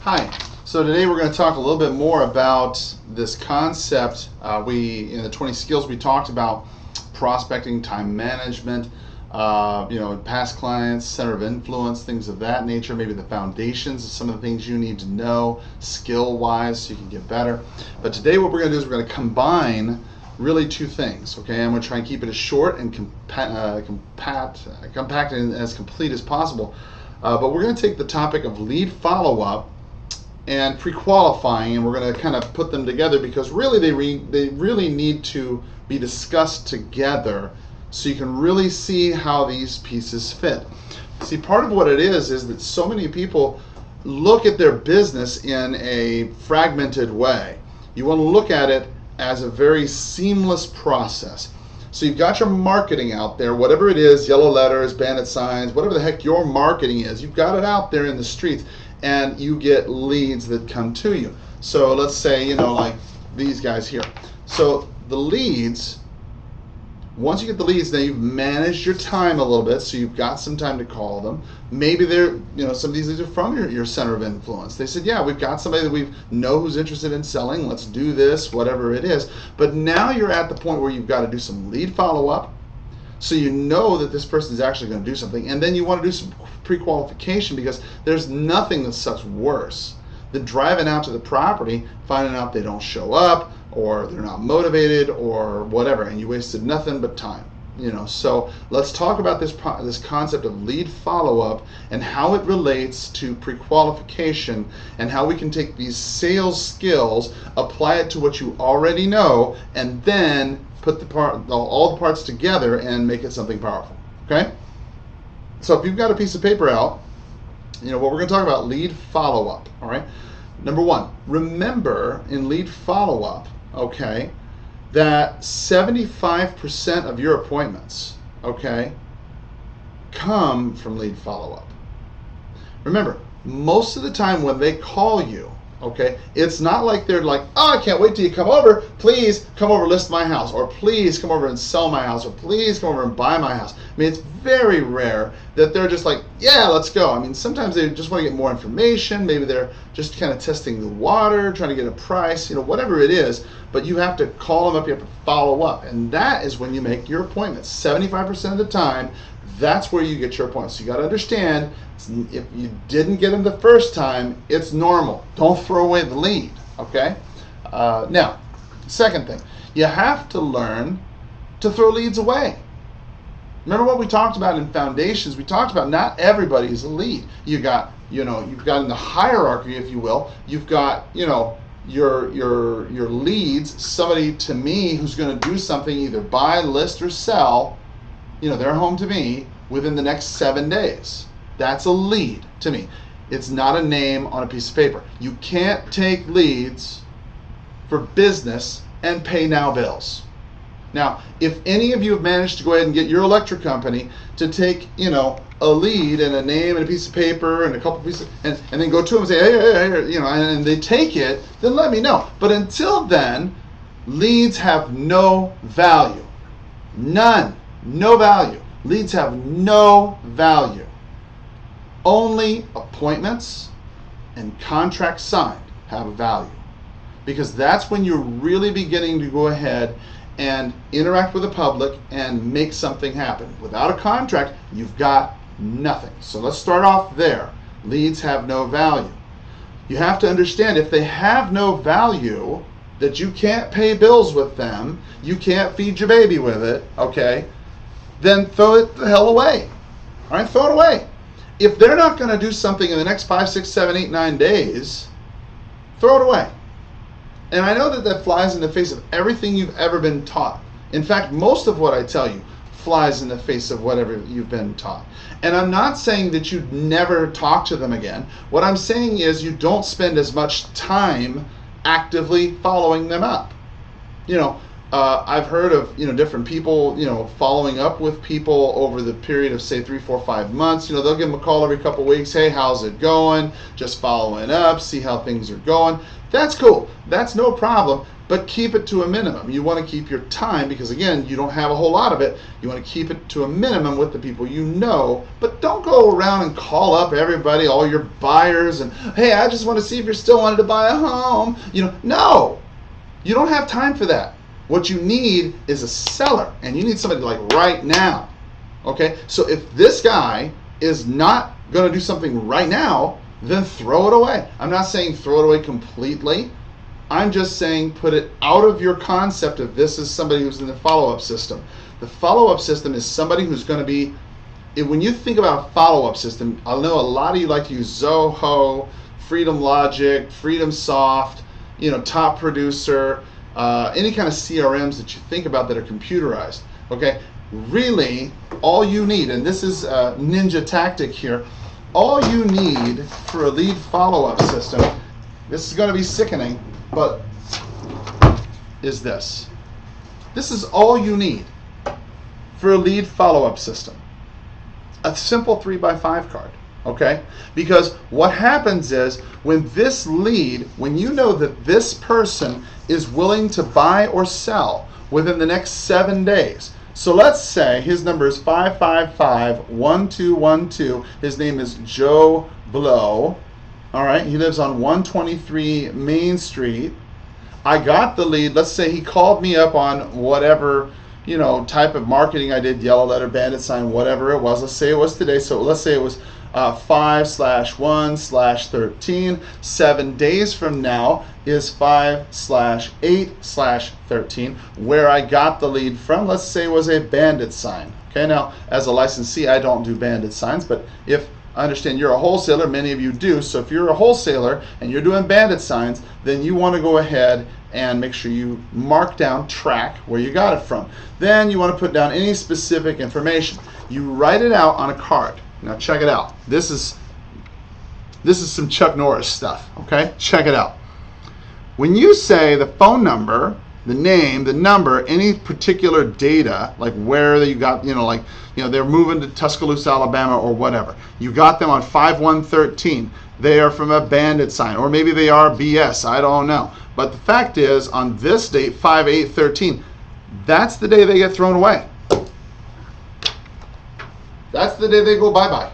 Hi. So today we're going to talk a little bit more about this concept. In the 20 skills we talked about prospecting, time management, past clients, center of influence, things of that nature, maybe the foundations of some of the things you need to know skill-wise so you can get better. But today what we're going to do is we're going to combine really two things, okay? I'm going to try and keep it as short and compact and as complete as possible. But we're going to take the topic of lead follow-up and pre-qualifying, and we're going to kind of put them together because really they really need to be discussed together so you can really see how these pieces fit. See, part of what it is that so many people look at their business in a fragmented way. You want to look at it as a very seamless process. So you've got your marketing out there, whatever it is, yellow letters, bandit signs, whatever the heck your marketing is, you've got it out there in the streets, and you get leads that come to you. So let's say, like these guys here. So the leads, once you get the leads, then you've managed your time a little bit, so you've got some time to call them. Maybe they're, some of these leads are from your center of influence. They said, yeah, we've got somebody that we know who's interested in selling, let's do this, whatever it is. But now you're at the point where you've got to do some lead follow-up, so you know that this person is actually going to do something, and then you want to do some pre-qualification, because there's nothing that sucks worse than driving out to the property, finding out they don't show up, or they're not motivated, or whatever, and you wasted nothing but time. So let's talk about this concept of lead follow-up and how it relates to pre-qualification, and how we can take these sales skills, apply it to what you already know, and then put all the parts together and make it something powerful. Okay? So if you've got a piece of paper out, what we're going to talk about, lead follow-up. All right. Number one, remember in lead follow-up, okay, that 75% of your appointments, okay, come from lead follow-up. Remember, most of the time when they call you, okay, it's not like they're like, oh, I can't wait till you come over, please come over, list my house, or please come over and sell my house, or please come over and buy my house. I mean, it's very rare that they're just like, yeah, let's go. I mean, sometimes they just want to get more information. Maybe they're just kind of testing the water, trying to get a price, whatever it is. But you have to call them up, you have to follow up. And that is when you make your appointments. 75% of the time, that's where you get your appointments. So you got to understand, if you didn't get them the first time, it's normal. Don't throw away the lead, okay? Now, second thing, you have to learn to throw leads away. Remember what we talked about in foundations? We talked about not everybody is a lead. You've got in the hierarchy, if you will, you've got, your leads, somebody to me who's going to do something, either buy, list, or sell, their home to me within the next 7 days. That's a lead to me. It's not a name on a piece of paper. You can't take leads for business and pay now bills. Now, if any of you have managed to go ahead and get your electric company to take, a lead and a name and a piece of paper and a couple pieces, and then go to them and say, hey, and they take it, then let me know. But until then, leads have no value. None. No value. Leads have no value. Only appointments and contracts signed have a value, because that's when you're really beginning to go ahead and interact with the public and make something happen. Without a contract, you've got nothing. So let's start off there. Leads have no value. You have to understand, if they have no value, that you can't pay bills with them, you can't feed your baby with it, okay, then throw it the hell away. All right, throw it away. If they're not going to do something in the next 5, 6, 7, 8, 9 days, throw it away. And I know that flies in the face of everything you've ever been taught. In fact, most of what I tell you flies in the face of whatever you've been taught. And I'm not saying that you'd never talk to them again. What I'm saying is you don't spend as much time actively following them up. I've heard of different people following up with people over the period of say 3, 4, 5 months. They'll give them a call every couple weeks. Hey, how's it going? Just following up, see how things are going. That's cool. That's no problem. but keep it to a minimum. You want to keep your time because, again, you don't have a whole lot of it. You want to keep it to a minimum with the people you know, but don't go around and call up everybody, all your buyers, and, hey, I just want to see if you're still wanting to buy a home. No, you don't have time for that. What you need is a seller, and you need somebody like right now. Okay, so if this guy is not going to do something right now, then throw it away. I'm not saying throw it away completely. I'm just saying put it out of your concept of this is somebody who's in the follow-up system. The follow-up system is somebody who's going to be, when you think about a follow-up system, I know a lot of you like to use Zoho, Freedom Logic, Freedom Soft, Top Producer, any kind of CRMs that you think about that are computerized. Okay, really all you need, and this is a ninja tactic here, all you need for a lead follow-up system, this is going to be sickening, but is this. This is all you need for a lead follow-up system. A simple 3x5 card, okay? Because what happens is when this lead, when you know that this person is willing to buy or sell within the next 7 days, so let's say his number is 555-1212. His name is Joe Blow. All right, he lives on 123 Main Street. I got the lead. Let's say he called me up on whatever, type of marketing I did, yellow letter, bandit sign, whatever it was. Let's say it was today. So let's say it was 5/1/13. 7 days from now is 5/8/13, where I got the lead from, let's say, was a bandit sign. Okay, now as a licensee, I don't do bandit signs, but if I understand you're a wholesaler, many of you do. So if you're a wholesaler and you're doing bandit signs, then you want to go ahead and make sure you mark down, track where you got it from. Then you want to put down any specific information. You write it out on a card. Now check it out. This is some Chuck Norris stuff, okay? Check it out. When you say the phone number, the name, the number, any particular data, like where you got, they're moving to Tuscaloosa, Alabama or whatever. You got them on 5/1/13. They are from a bandit sign, or maybe they are BS, I don't know. But the fact is, on this date, 5/8/13, that's the day they get thrown away. That's the day they go bye-bye.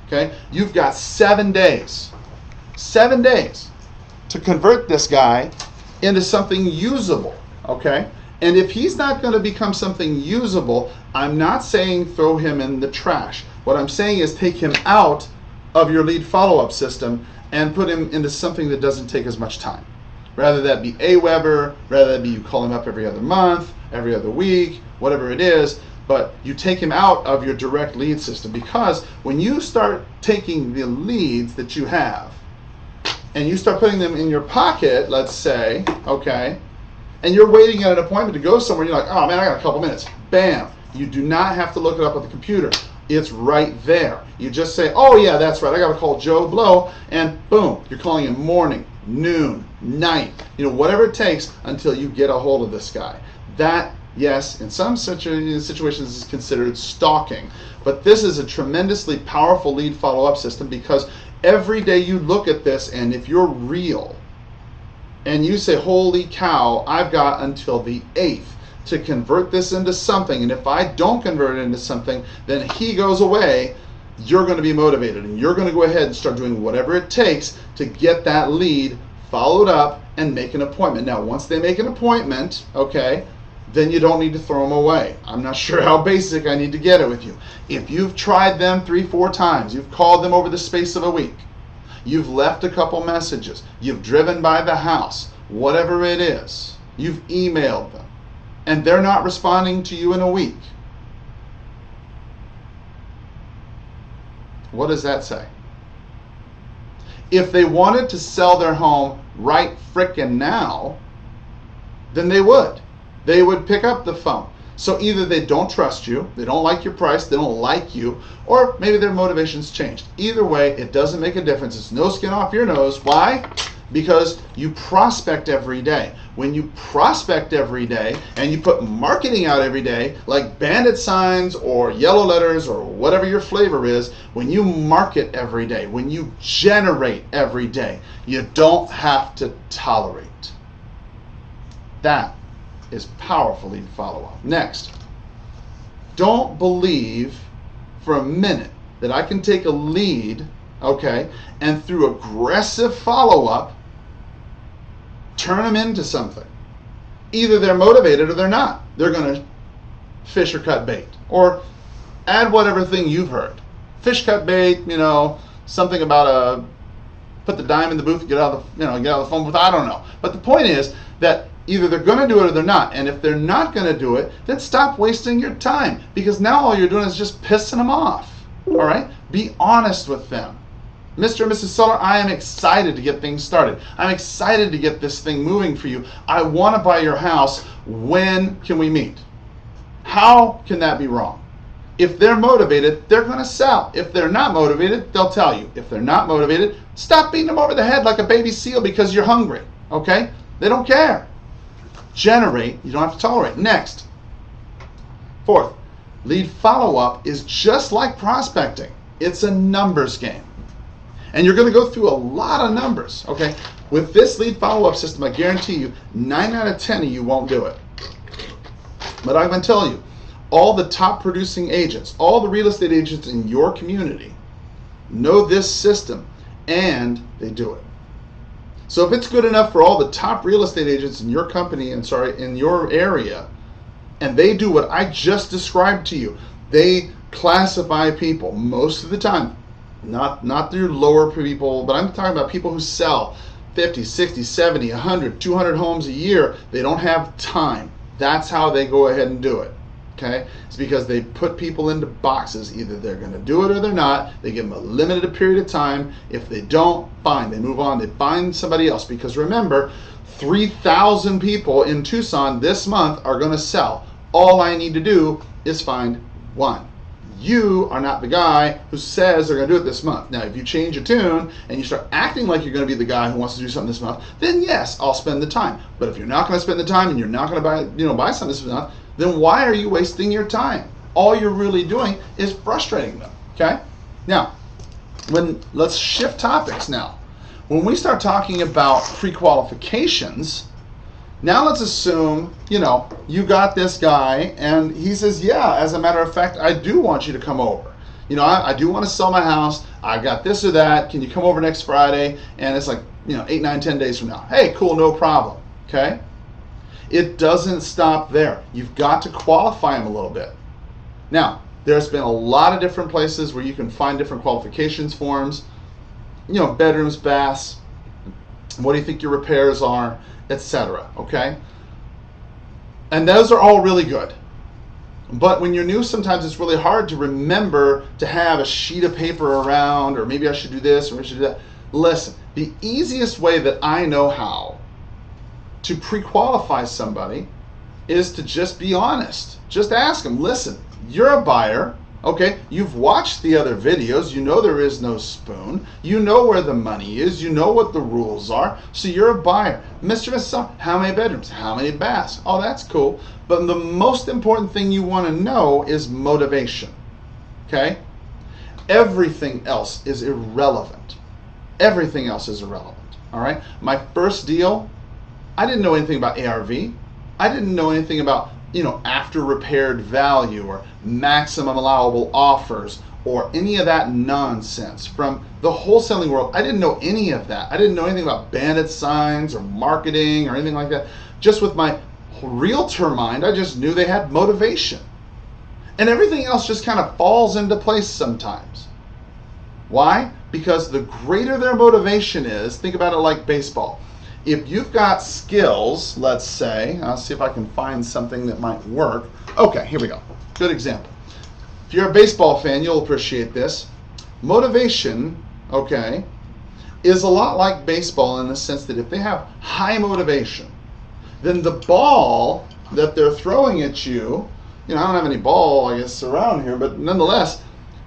Okay? You've got 7 days. 7 days to convert this guy into something usable. Okay? And if he's not going to become something usable, I'm not saying throw him in the trash. What I'm saying is take him out of your lead follow-up system and put him into something that doesn't take as much time. Rather that be AWeber, rather that be you call him up every other month, every other week, whatever it is, but you take him out of your direct lead system, because when you start taking the leads that you have and you start putting them in your pocket, let's say, okay, and you're waiting at an appointment to go somewhere, you're like, oh man, I got a couple minutes. Bam. You do not have to look it up on the computer. It's right there. You just say, oh yeah, that's right, I got to call Joe Blow, and boom, you're calling him morning, noon, night, whatever it takes until you get a hold of this guy. That, yes, in some situations is considered stalking, but this is a tremendously powerful lead follow-up system, because every day you look at this, and if you're real and you say, holy cow, I've got until the 8th to convert this into something, and if I don't convert it into something, then he goes away, you're going to be motivated, and you're going to go ahead and start doing whatever it takes to get that lead followed up and make an appointment. Now, once they make an appointment, okay, then you don't need to throw them away. I'm not sure how basic I need to get it with you. If you've tried them 3-4 times, you've called them over the space of a week, you've left a couple messages, you've driven by the house, whatever it is, you've emailed them, and they're not responding to you in a week, what does that say? If they wanted to sell their home right frickin' now, then they would. They would pick up the phone. So either they don't trust you, they don't like your price, they don't like you, or maybe their motivation's changed. Either way, it doesn't make a difference. It's no skin off your nose. Why? Because you prospect every day. When you prospect every day and you put marketing out every day, like bandit signs or yellow letters or whatever your flavor is, when you market every day, when you generate every day, you don't have to tolerate. That is powerful lead follow-up. Next, don't believe for a minute that I can take a lead, okay, and through aggressive follow-up, turn them into something. Either they're motivated or they're not. They're going to fish or cut bait. Or add whatever thing you've heard. Fish, cut bait, something about put the dime in the booth, get out of the phone booth. I don't know. But the point is that either they're going to do it or they're not. And if they're not going to do it, then stop wasting your time, because now all you're doing is just pissing them off. All right? Be honest with them. Mr. and Mrs. Seller, I am excited to get things started. I'm excited to get this thing moving for you. I want to buy your house. When can we meet? How can that be wrong? If they're motivated, they're going to sell. If they're not motivated, they'll tell you. If they're not motivated, stop beating them over the head like a baby seal because you're hungry. Okay? They don't care. Generate. You don't have to tolerate. Next. Fourth, lead follow-up is just like prospecting. It's a numbers game. And you're going to go through a lot of numbers. Okay? With this lead follow-up system, I guarantee you 9 out of 10 of you won't do it. But I'm going to tell you, all the top producing agents, all the real estate agents in your community know this system, and they do it. So if it's good enough for all the top real estate agents in your company, in your area, and they do what I just described to you, they classify people most of the time, not through lower people, but I'm talking about people who sell 50, 60, 70, 100, 200 homes a year. They don't have time. That's how they go ahead and do it. Okay? It's because they put people into boxes. Either they're going to do it or they're not. They give them a limited period of time. If they don't, fine. They move on. They find somebody else. Because remember, 3,000 people in Tucson this month are going to sell. All I need to do is find one. You are not the guy who says they're going to do it this month. Now, if you change your tune and you start acting like you're going to be the guy who wants to do something this month, then yes, I'll spend the time. But if you're not going to spend the time and you're not going to buy something this month, then why are you wasting your time? All you're really doing is frustrating them. Okay? Now, let's shift topics now. When we start talking about pre-qualifications, now let's assume, you got this guy and he says, yeah, as a matter of fact, I do want you to come over. I do want to sell my house. I got this or that. Can you come over next Friday? And it's like, 8, 9, 10 days from now. Hey, cool, no problem. Okay? It doesn't stop there. You've got to qualify them a little bit. Now, there's been a lot of different places where you can find different qualifications forms. Bedrooms, baths, what do you think your repairs are, etc. Okay? And those are all really good. But when you're new, sometimes it's really hard to remember to have a sheet of paper around, or maybe I should do this, or I should do that. Listen, the easiest way that I know how to pre-qualify somebody is to just be honest. Just ask them, listen, you're a buyer, okay? You've watched the other videos. You know there is no spoon. You know where the money is. You know what the rules are. So you're a buyer. Mr. and Mrs. Seller, how many bedrooms? How many baths? Oh, that's cool. But the most important thing you want to know is motivation, okay? Everything else is irrelevant. Everything else is irrelevant, all right? My first deal, I didn't know anything about ARV. I didn't know anything about, after repaired value or maximum allowable offers or any of that nonsense from the wholesaling world. I didn't know any of that. I didn't know anything about bandit signs or marketing or anything like that. Just with my realtor mind, I just knew they had motivation. And everything else just kind of falls into place sometimes. Why? Because the greater their motivation is, think about it like baseball. If you've got skills, let's say, I'll see if I can find something that might work. Okay, here we go. Good example. If you're a baseball fan, you'll appreciate this. Motivation, okay, is a lot like baseball in the sense that if they have high motivation, then the ball that they're throwing at you, I don't have any ball, I guess, around here, but nonetheless,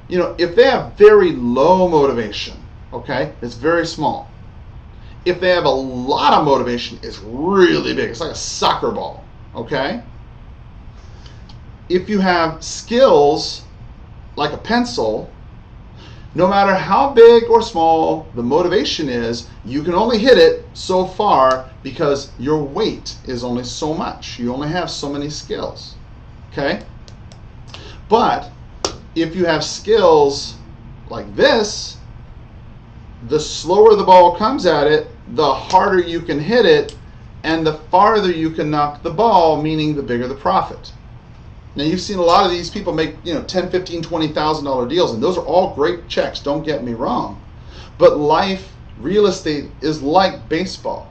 if they have very low motivation, okay, it's very small. If they have a lot of motivation, it's really big. It's like a soccer ball, okay? If you have skills like a pencil, No matter how big or small the motivation is, you can only hit it so far because your weight is only so much. You only have so many skills. Okay? But if you have skills like this, the slower the ball comes at it, the harder you can hit it, and the farther you can knock the ball, meaning the bigger the profit. Now you've seen a lot of these people make, $10, $15, $20,000 deals, and those are all great checks, don't get me wrong. But life, real estate is like baseball.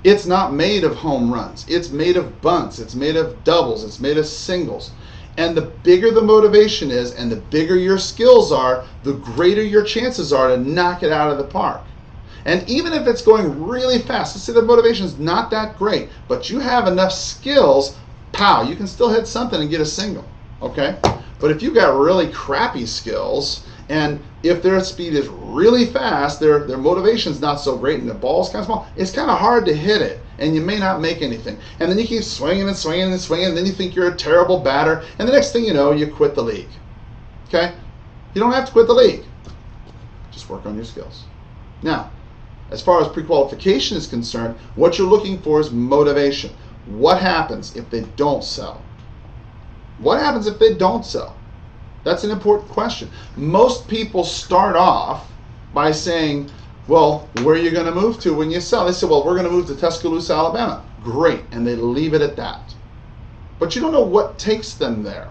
It's not made of home runs. It's made of bunts. It's made of doubles. It's made of singles. And the bigger the motivation is and the bigger your skills are, the greater your chances are to knock it out of the park. And even if it's going really fast, let's say the motivation is not that great, but you have enough skills, pow, you can still hit something and get a single, okay? But if you've got really crappy skills, and if their speed is really fast, their motivation's not so great, and the ball's kind of small, it's kind of hard to hit it, and you may not make anything. And then you keep swinging and swinging and swinging, and then you think you're a terrible batter, and the next thing you know, you quit the league, okay? You don't have to quit the league. Just work on your skills. Now, as far as pre-qualification is concerned, what you're looking for is motivation. What happens if they don't sell? What happens if they don't sell? That's an important question. Most people start off by saying, well, where are you going to move to when you sell? They say, well, we're going to move to Tuscaloosa, Alabama. Great. And they leave it at that. But you don't know what takes them there.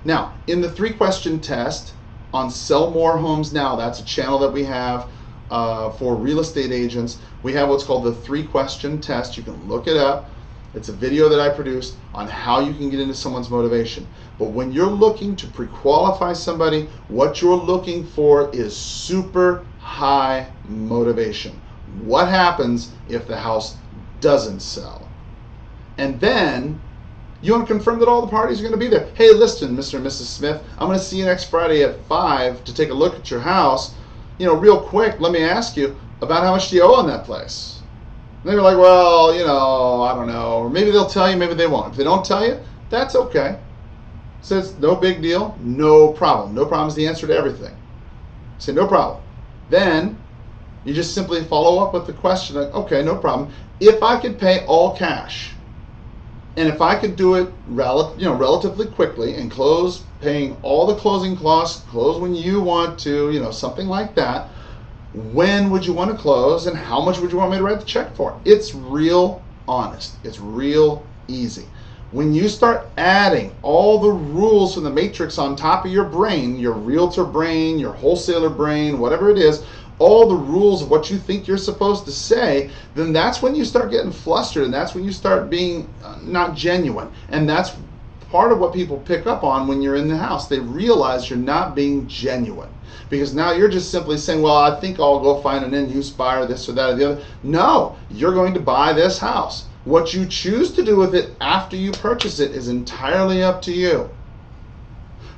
Now, in the 3-question test on Sell More Homes Now, that's a channel that we have for real estate agents. We have what's called the 3-question test. You can look it up. It's a video that I produced on how you can get into someone's motivation. But when you're looking to pre-qualify somebody, what you're looking for is super high motivation. What happens if the house doesn't sell? And then you want to confirm that all the parties are going to be there. Hey, listen, Mr. and Mrs. Smith, I'm going to see you next Friday at 5 to take a look at your house. Real quick, let me ask you, about how much do you owe on that place? And they're like, well, I don't know. Or maybe they'll tell you, maybe they won't. If they don't tell you, that's okay. So it's no big deal, no problem. No problem is the answer to everything. Say no problem. Then you just simply follow up with the question, like, okay, no problem. If I could pay all cash, and if I could do it relatively quickly and close, paying all the closing costs, close when you want to, something like that, when would you want to close and how much would you want me to write the check for? It's real honest. It's real easy. When you start adding all the rules from the matrix on top of your brain, your realtor brain, your wholesaler brain, whatever it is, all the rules of what you think you're supposed to say, then that's when you start getting flustered, and that's when you start being not genuine. And that's part of what people pick up on when you're in the house. They realize you're not being genuine. Because now you're just simply saying, well, I think I'll go find an in-use buyer, this or that or the other. No, you're going to buy this house. What you choose to do with it after you purchase it is entirely up to you.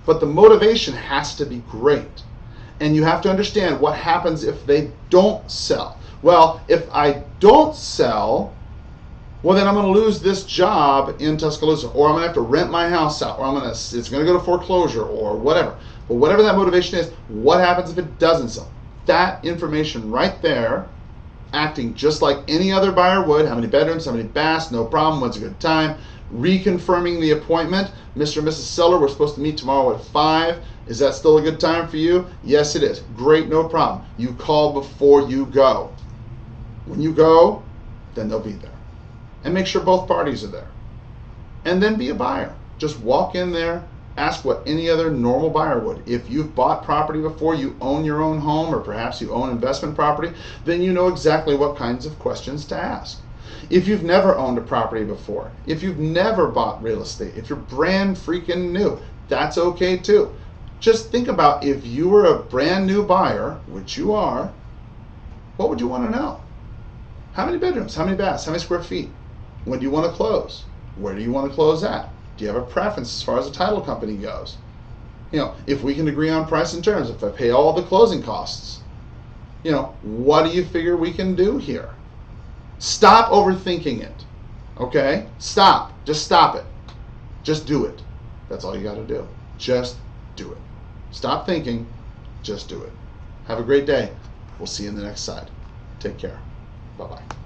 But the motivation has to be great. And you have to understand what happens if they don't sell. Well, if I don't sell, well, then I'm going to lose this job in Tuscaloosa, or I'm going to have to rent my house out, or it's going to go to foreclosure, or whatever. But whatever that motivation is, what happens if it doesn't sell? That information right there, acting just like any other buyer would, how many bedrooms, how many baths, no problem, when's a good time, reconfirming the appointment, Mr. and Mrs. Seller, we're supposed to meet tomorrow at 5. Is that still a good time for you? Yes, it is. Great, no problem. You call before you go. When you go, then they'll be there. And make sure both parties are there. And then be a buyer. Just walk in there, ask what any other normal buyer would. If you've bought property before, you own your own home, or perhaps you own investment property, then you know exactly what kinds of questions to ask. If you've never owned a property before, if you've never bought real estate, if you're brand freaking new, that's okay too. Just think about, if you were a brand new buyer, which you are, what would you want to know? How many bedrooms? How many baths? How many square feet? When do you want to close? Where do you want to close at? Do you have a preference as far as the title company goes? If we can agree on price and terms, if I pay all the closing costs, what do you figure we can do here? Stop overthinking it, okay? Stop. Just stop it. Just do it. That's all you got to do. Just do it. Stop thinking. Just do it. Have a great day. We'll see you in the next side. Take care. Bye-bye.